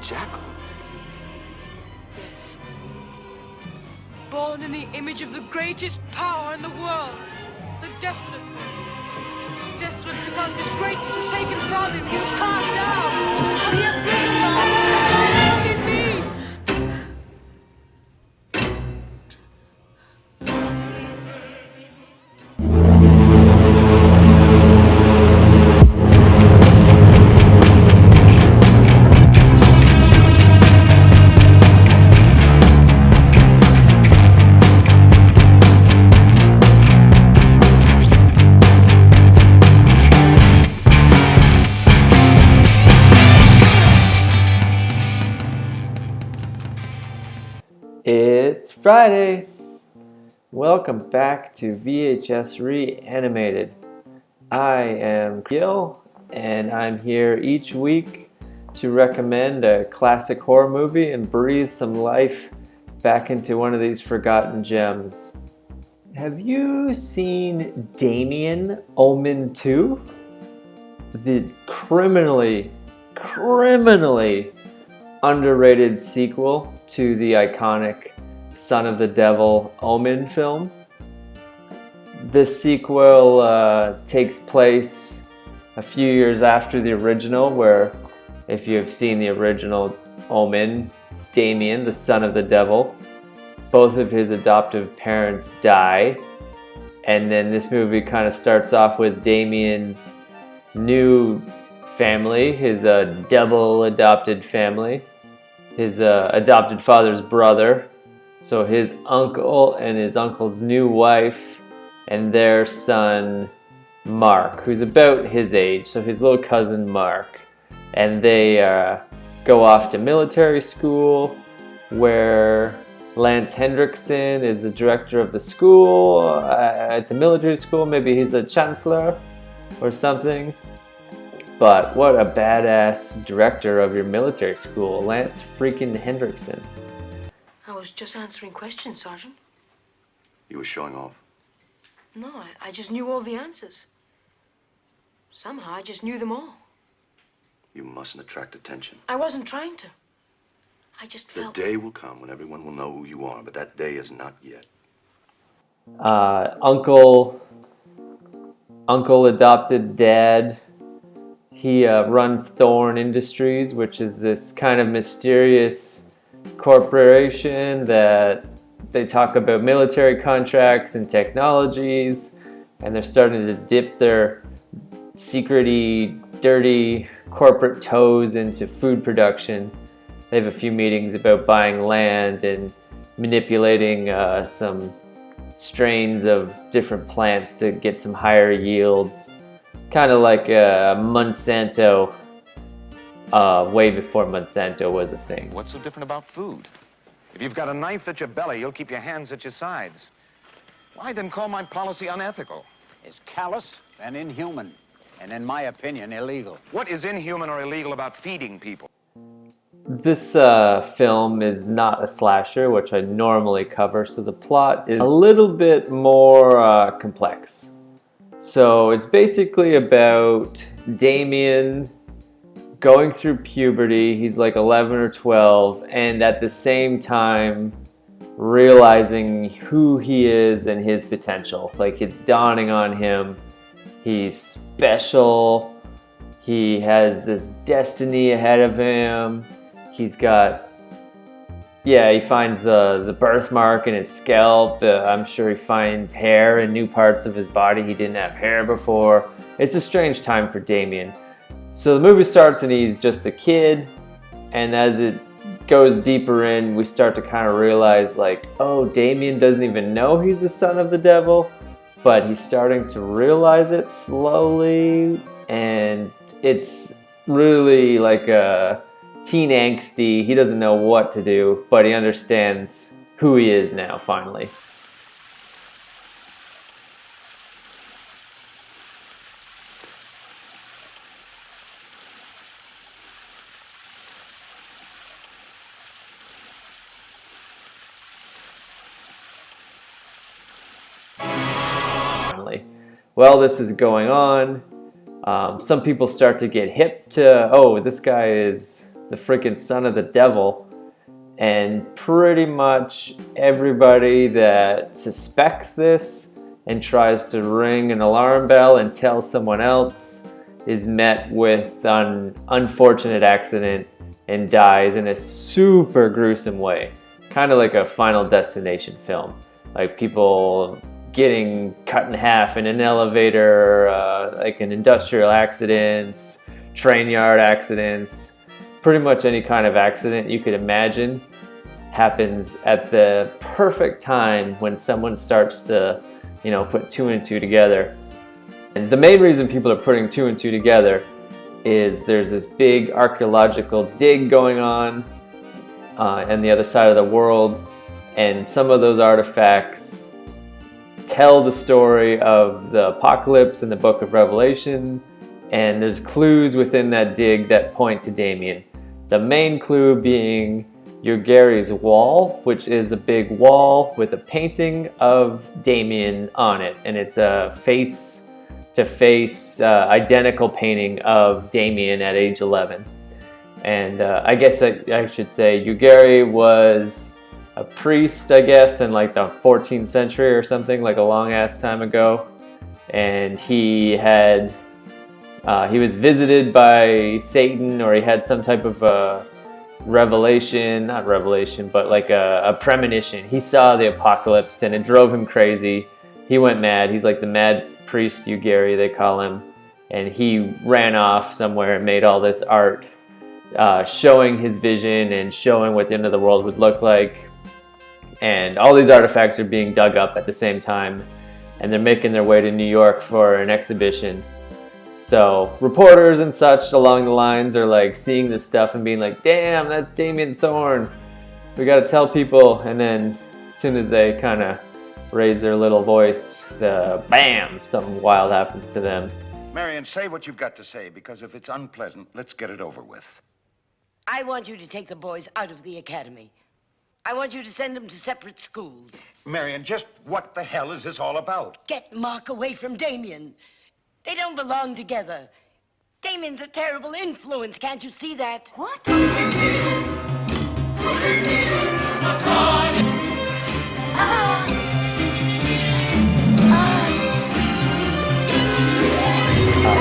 jackal? Yes. Born in the image of the greatest power in the world, the desolate one. Desolate because his greatness was taken from him. He was cast down. But he has risen now. Look in me. It's Friday. Welcome back to VHS Reanimated. I am Gil, and I'm here each week to recommend a classic horror movie and breathe some life back into one of these forgotten gems. Have you seen Damien, Omen 2? The criminally underrated sequel to the iconic Son of the Devil Omen film. This sequel takes place a few years after the original, where if you have seen the original Omen, Damien, the son of the devil, both of his adoptive parents die, and then this movie kind of starts off with Damien's new family, his double adopted family, his adopted father's brother, so his uncle and his uncle's new wife and their son Mark, who's about his age, so his little cousin Mark. And they go off to military school where Lance Hendrickson is the director of the school. It's a military school, maybe he's a chancellor or something. But what a badass director of your military school, Lance freaking Hendrickson. I was just answering questions, Sergeant. You were showing off. No, I just knew all the answers. Somehow I just knew them all. You mustn't attract attention. I wasn't trying to. I just The felt... day will come when everyone will know who you are, but that day is not yet. Uncle adopted dad. He runs Thorn Industries, which is this kind of mysterious corporation that they talk about military contracts and technologies, and they're starting to dip their secrety, dirty corporate toes into food production. They have a few meetings about buying land and manipulating some strains of different plants to get some higher yields. Kind of like Monsanto, way before Monsanto was a thing. What's so different about food? If you've got a knife at your belly, you'll keep your hands at your sides. Why then call my policy unethical? Is callous and inhuman, and in my opinion, illegal. What is inhuman or illegal about feeding people? This film is not a slasher, which I normally cover, so the plot is a little bit more complex. So it's basically about Damien going through puberty. He's like 11 or 12, and at the same time realizing who he is and his potential. Like, it's dawning on him. He's special. He has this destiny ahead of him. He's got, he finds the birthmark in his scalp. I'm sure he finds hair in new parts of his body. He didn't have hair before. It's a strange time for Damien. So the movie starts and he's just a kid, and as it goes deeper in, we start to kind of realize, like, oh, Damien doesn't even know he's the son of the devil, but he's starting to realize it slowly, and it's really like a teen angsty. He doesn't know what to do, but he understands who he is now, finally. Well, this is going on. Some people start to get hip to, oh, this guy is the freaking son of the devil. And pretty much everybody that suspects this and tries to ring an alarm bell and tell someone else is met with an unfortunate accident and dies in a super gruesome way. Kind of like a Final Destination film. Like people getting cut in half in an elevator, like in industrial accidents, train yard accidents. Pretty much any kind of accident you could imagine happens at the perfect time when someone starts to, put two and two together. And the main reason people are putting two and two together is there's this big archaeological dig going on the other side of the world, and some of those artifacts tell the story of the apocalypse in the book of Revelation, and there's clues within that dig that point to Damien. The main clue being Gary's wall, which is a big wall with a painting of Damien on it, and it's a face-to-face identical painting of Damien at age 11. And I guess I should say Gary was a priest, I guess, in like the 14th century or something, like a long ass time ago, and he was visited by Satan, or he had some type of not revelation, but like a premonition. He saw the apocalypse and it drove him crazy. He went mad. He's like the mad priest Gary, they call him. And he ran off somewhere and made all this art showing his vision and showing what the end of the world would look like. And all these artifacts are being dug up at the same time, and they're making their way to New York for an exhibition. So reporters and such along the lines are like seeing this stuff and being like, damn, that's Damien Thorn. We gotta tell people. And then as soon as they kind of raise their little voice, bam, something wild happens to them. Marion, say what you've got to say, because if it's unpleasant, let's get it over with. I want you to take the boys out of the academy. I want you to send them to separate schools. Marion, just what the hell is this all about? Get Mark away from Damien. They don't belong together. Damien's a terrible influence, can't you see that? What?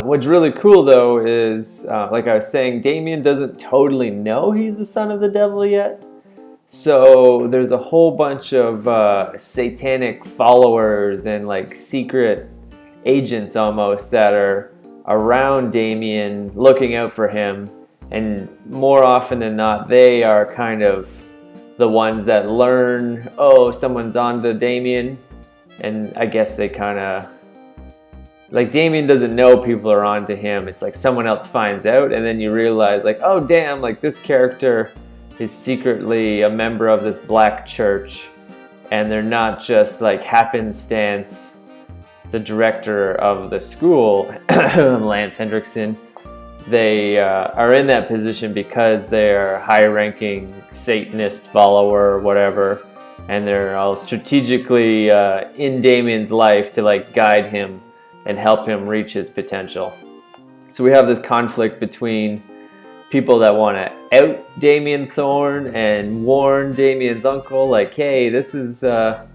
What's really cool though is, like I was saying, Damien doesn't totally know he's the son of the devil yet. So there's a whole bunch of satanic followers and like secret agents almost that are around Damien looking out for him, and more often than not they are kind of the ones that learn, oh, someone's on to Damien, and I guess they kind of, like, Damien doesn't know people are on to him. It's like someone else finds out, and then you realize like, oh damn, like this character is secretly a member of this black church, and they're not just like happenstance. The director of the school, Lance Hendrickson, they are in that position because they're a high-ranking Satanist follower or whatever, and they're all strategically in Damien's life to like guide him and help him reach his potential. So we have this conflict between people that want to out Damien Thorn and warn Damien's uncle, like, hey, this is the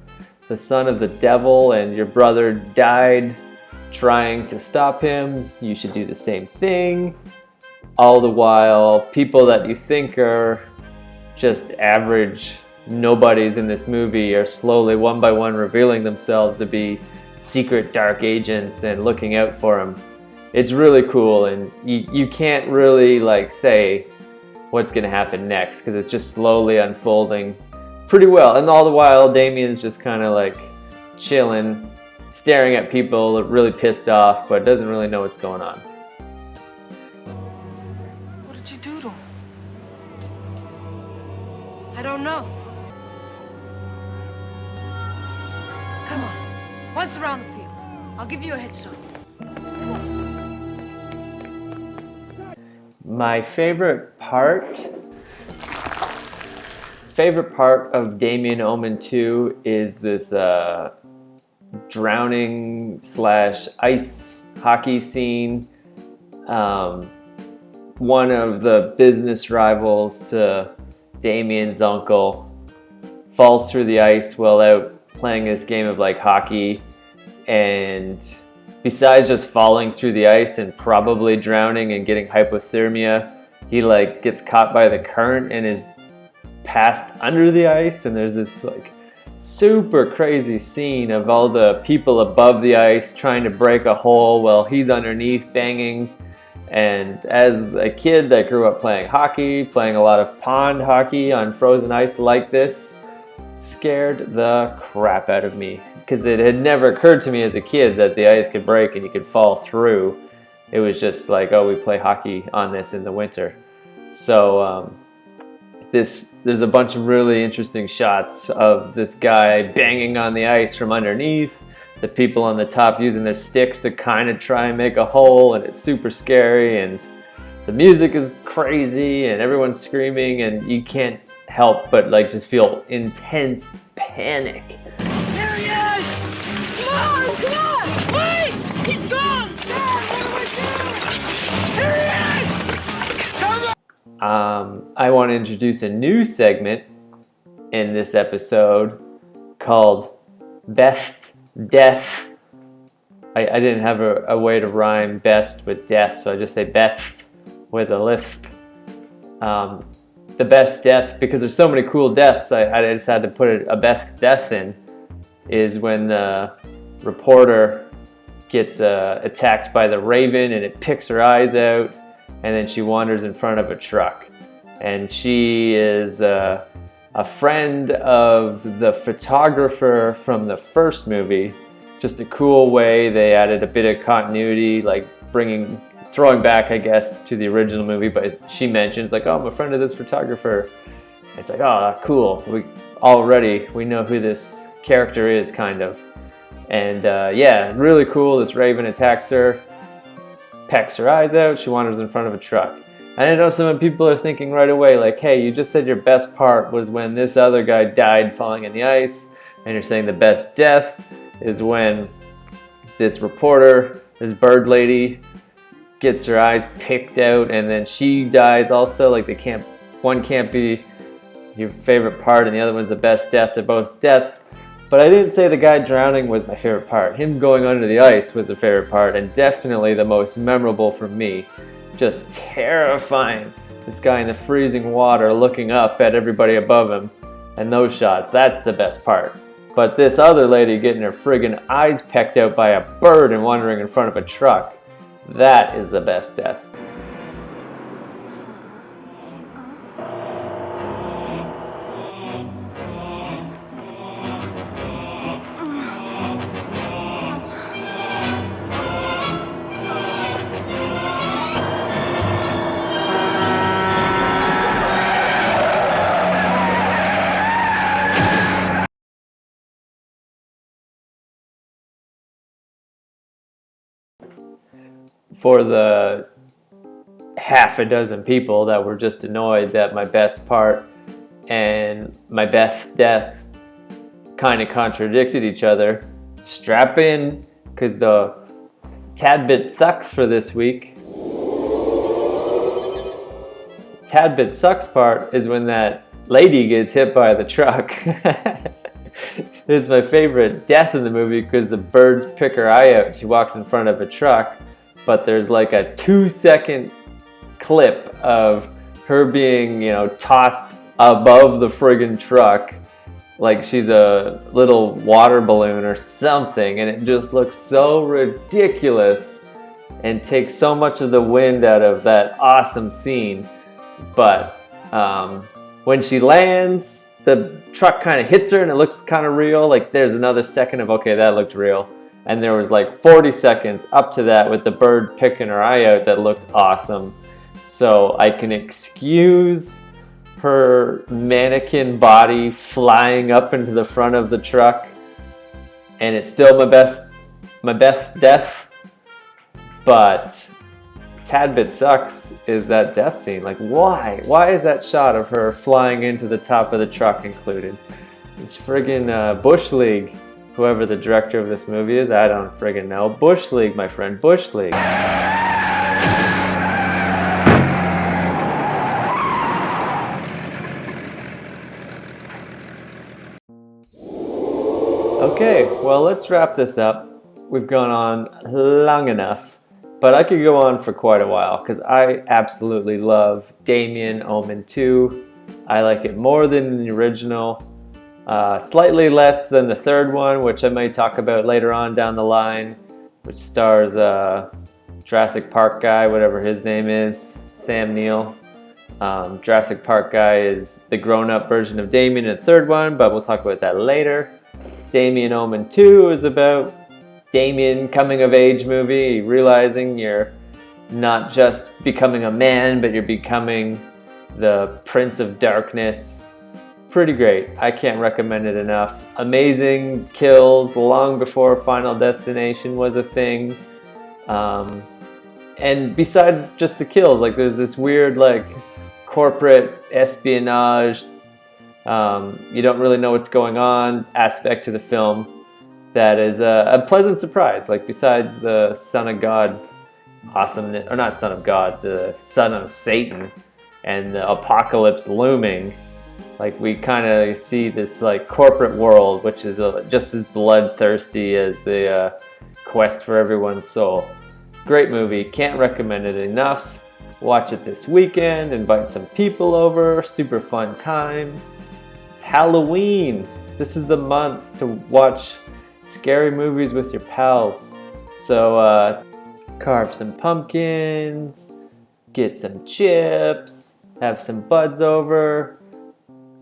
son of the devil, and your brother died trying to stop him. You should do the same thing. All the while, people that you think are just average nobodies in this movie are slowly, one by one, revealing themselves to be secret dark agents and looking out for him. It's really cool, and you can't really like say what's gonna happen next because it's just slowly unfolding pretty well. And all the while, Damien's just kind of like chilling, staring at people, really pissed off, but doesn't really know what's going on. What did you do to him? I don't know. Come on. Once around the field. I'll give you a head start. My favorite part of Damien Omen 2 is this drowning / ice hockey scene. one of the business rivals to Damien's uncle falls through the ice while out playing this game of like hockey, and besides just falling through the ice and probably drowning and getting hypothermia, he like gets caught by the current and is passed under the ice, and there's this like super crazy scene of all the people above the ice trying to break a hole while he's underneath banging. And as a kid that grew up playing hockey, playing a lot of pond hockey on frozen ice like this, scared the crap out of me, because it had never occurred to me as a kid that the ice could break and you could fall through. It was just like, oh, we play hockey on this in the winter. So there's a bunch of really interesting shots of this guy banging on the ice from underneath, the people on the top using their sticks to kind of try and make a hole, and it's super scary, and the music is crazy and everyone's screaming, and you can't help but like just feel intense panic. There he is! Come on! Come on! Wait! He's gone! Dad, what do we do? Here he is! Come on! I want to introduce a new segment in this episode called Best Death. I didn't have a way to rhyme best with death, so I just say Beth with a lisp. The best death, because there's so many cool deaths, I just had to put a best death in, is when the reporter gets attacked by the raven and it picks her eyes out, and then she wanders in front of a truck. And she is a friend of the photographer from the first movie. Just a cool way they added a bit of continuity, like throwing back, I guess, to the original movie. But she mentions like, oh, I'm a friend of this photographer. It's like, oh, cool. We know who this character is, kind of. And yeah, really cool. This raven attacks her, pecks her eyes out, she wanders in front of a truck. And I know some people are thinking right away, like, hey, you just said your best part was when this other guy died falling in the ice, and you're saying the best death is when this reporter, this bird lady, gets her eyes picked out and then she dies also. Like one can't be your favorite part and the other one's the best death. They're both deaths. But I didn't say the guy drowning was my favorite part. Him going under the ice was the favorite part, and definitely the most memorable for me. Just terrifying. This guy in the freezing water looking up at everybody above him, and those shots, that's the best part. But this other lady getting her friggin' eyes pecked out by a bird and wandering in front of a truck, that is the best death. For the half a dozen people that were just annoyed that my best part and my best death kind of contradicted each other, strap in, because the tad bit sucks for this week. Tad bit sucks part is when that lady gets hit by the truck. It's my favorite death in the movie because the birds pick her eye out. She walks in front of a truck, but there's like a 2-second clip of her being, tossed above the friggin' truck like she's a little water balloon or something, and it just looks so ridiculous and takes so much of the wind out of that awesome scene. But when she lands, the truck kind of hits her and it looks kind of real. Like there's another second of, okay, that looked real. And there was like 40 seconds up to that with the bird picking her eye out that looked awesome. So I can excuse her mannequin body flying up into the front of the truck, and it's still my best death. But tad bit sucks is that death scene. Like why is that shot of her flying into the top of the truck included? It's friggin' Bush League. Whoever the director of this movie is, I don't friggin' know. Bush League, my friend, Bush League. Okay, well, let's wrap this up. We've gone on long enough, but I could go on for quite a while because I absolutely love Damien Omen 2. I like it more than the original, slightly less than the third one, which I might talk about later on down the line, which stars Jurassic Park guy, whatever his name is, Sam Neill. Jurassic Park guy is the grown-up version of Damien in the third one, but we'll talk about that later. Damien Omen 2 is about Damien coming-of-age movie, realizing you're not just becoming a man, but you're becoming the Prince of Darkness. Pretty great. I can't recommend it enough. Amazing kills long before Final Destination was a thing. And besides just the kills, like there's this weird like corporate espionage, you don't really know what's going on aspect to the film that is a pleasant surprise. Like besides the Son of God awesomeness, or not Son of God, the Son of Satan and the apocalypse looming, like we kind of see this like corporate world which is just as bloodthirsty as the quest for everyone's soul. Great movie, can't recommend it enough. Watch it this weekend, invite some people over, super fun time. It's Halloween. This is the month to watch scary movies with your pals. So carve some pumpkins, get some chips, have some buds over,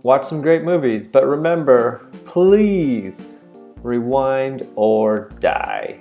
watch some great movies. But remember, please rewind or die.